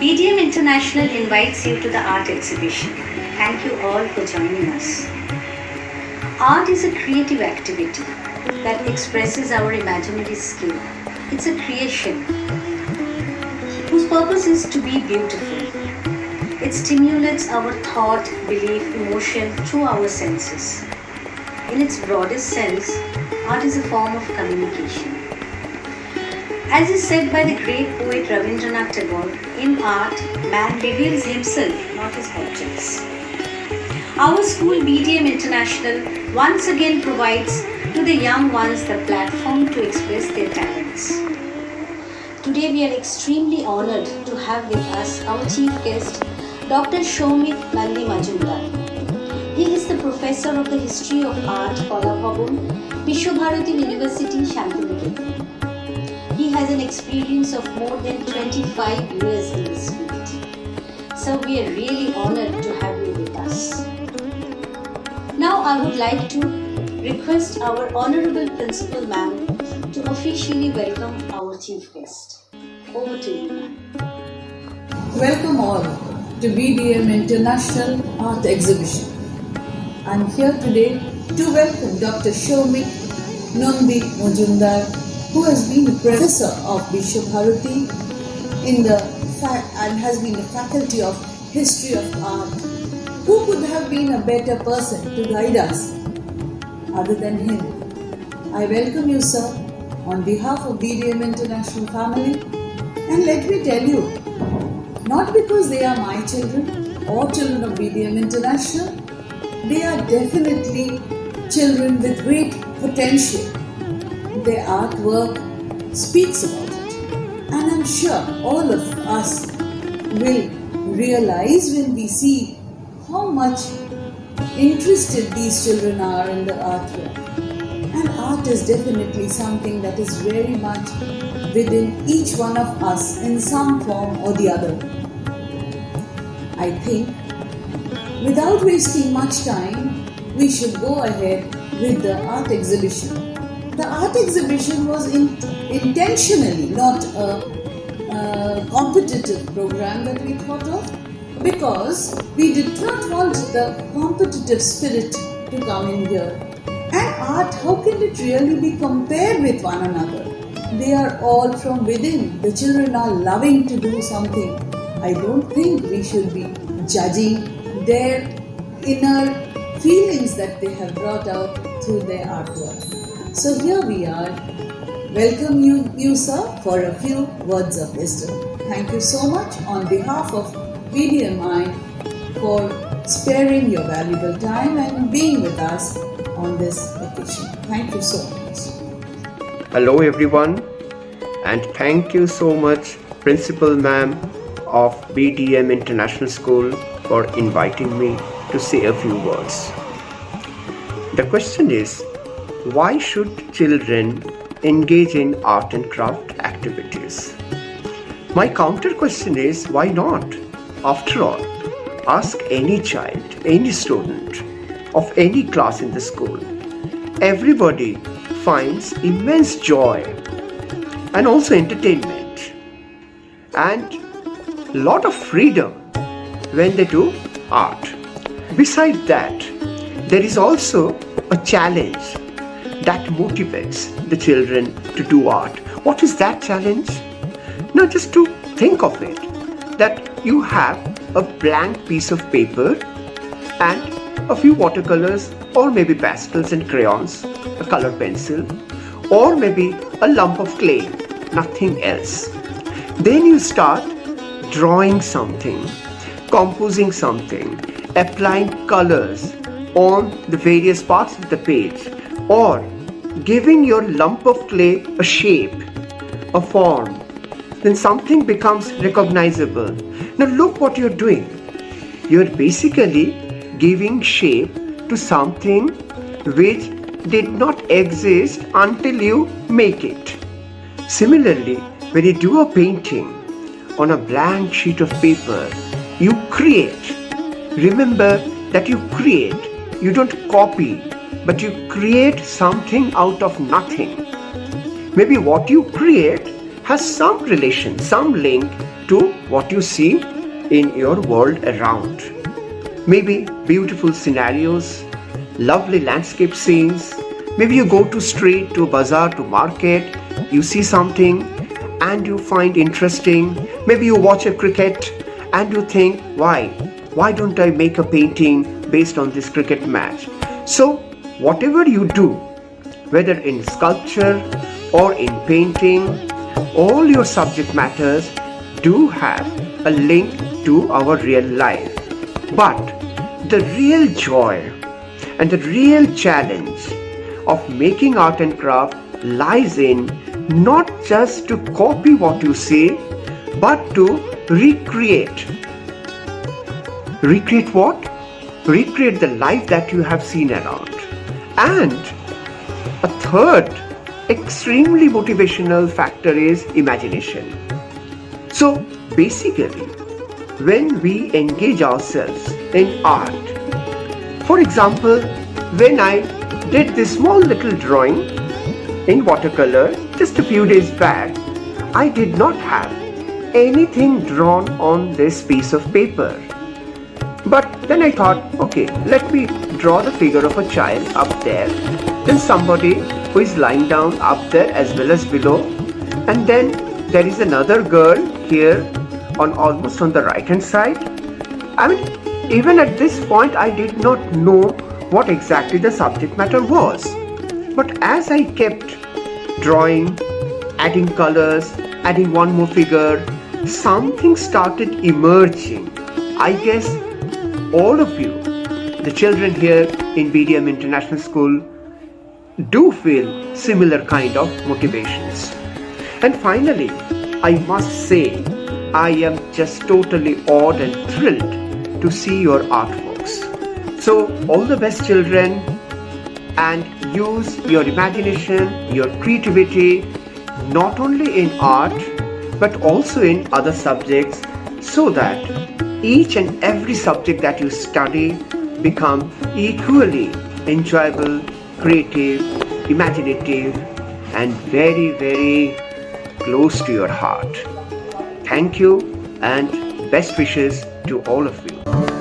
BDM International invites you to the art exhibition. Thank you all for joining us. Art is a creative activity that expresses our imaginary skill. It's a creation whose purpose is to be beautiful. It stimulates our thought, belief, emotion through our senses. In its broadest sense, art is a form of communication. As is said by the great poet Rabindranath Tagore, in art, man reveals himself, not his objects. Our school BDM International once again provides to the young ones the platform to express their talents. Today we are extremely honored to have with us our chief guest, Dr. Soumik Nandi Majumdar. He is the professor of the history of art, Kala Bhavan, Vishwabharati University, Shantiniketan. He has an experience of more than 25 years in this field. So we are really honored to have you with us. Now I would like to request our Honorable Principal Ma'am to officially welcome our chief guest. Over to you, ma'am. Welcome all to BDM International Art Exhibition. I am here today to welcome Dr. Soumik Nandi Majumdar, who has been a professor of Vishwabharati and has been the faculty of history of art. Who could have been a better person to guide us other than him? I welcome you, sir, on behalf of BDM International family, and let me tell you, not because they are my children or children of BDM International, they are definitely children with great potential. Their artwork speaks about it, and I'm sure all of us will realize when we see how much interested these children are in the artwork. And art is definitely something that is very much within each one of us in some form or the other. I think without wasting much time, we should go ahead with the art exhibition. The art exhibition was intentionally not a competitive program that we thought of, because we did not want the competitive spirit to come in here. And art, how can it really be compared with one another? They are all from within. The children are loving to do something. I don't think we should be judging their inner feelings that they have brought out through their artwork. So here we are. Welcome you sir, for a few words of wisdom. Thank you so much on behalf of BDMI for sparing your valuable time and being with us on this occasion. Thank you so much. Hello everyone, and thank you so much Principal Ma'am of BDM International School for inviting me to say a few words. The question is, why should children engage in art and craft activities? My counter question is, why not? After all, ask any child, any student of any class in the school. Everybody finds immense joy and also entertainment and lot of freedom when they do art. Besides that, there is also a challenge that motivates the children to do art. What is that challenge? Now just to think of it, that you have a blank piece of paper and a few watercolors or maybe pastels and crayons, a color pencil, or maybe a lump of clay, nothing else. Then you start drawing something, composing something, applying colors on the various parts of the page, or giving your lump of clay a shape, a form. Then something becomes recognizable. Now look what you're doing. You're basically giving shape to something which did not exist until you make it. Similarly, when you do a painting on a blank sheet of paper, you create. Remember that you create. You don't copy, but you create something out of nothing. Maybe what you create has some relation, some link to what you see in your world around. Maybe beautiful scenarios, lovely landscape scenes. Maybe you go to street, to bazaar, to market, you see something and you find interesting. Maybe you watch a cricket and you think, why don't I make a painting based on this cricket match? So whatever you do, whether in sculpture or in painting, all your subject matters do have a link to our real life. But the real joy and the real challenge of making art and craft lies in not just to copy what you see, but to recreate. Recreate what? Recreate the life that you have seen around. And a third extremely motivational factor is imagination. So basically, when we engage ourselves in art, for example, when I did this small little drawing in watercolor just a few days back, I did not have anything drawn on this piece of paper. But then I thought, okay, let me draw the figure of a child up there, then somebody who is lying down up there as well as below, and then there is another girl here almost on the right hand side. I mean, even at this point I did not know what exactly the subject matter was. But as I kept drawing, adding colors, adding one more figure, something started emerging. I guess all of you, the children here in BDM International School, do feel similar kind of motivations. And finally, I must say, I am just totally awed and thrilled to see your artworks. So all the best, children, and use your imagination, your creativity, not only in art, but also in other subjects, so that each and every subject that you study become equally enjoyable, creative, imaginative, and very, very close to your heart. Thank you and best wishes to all of you.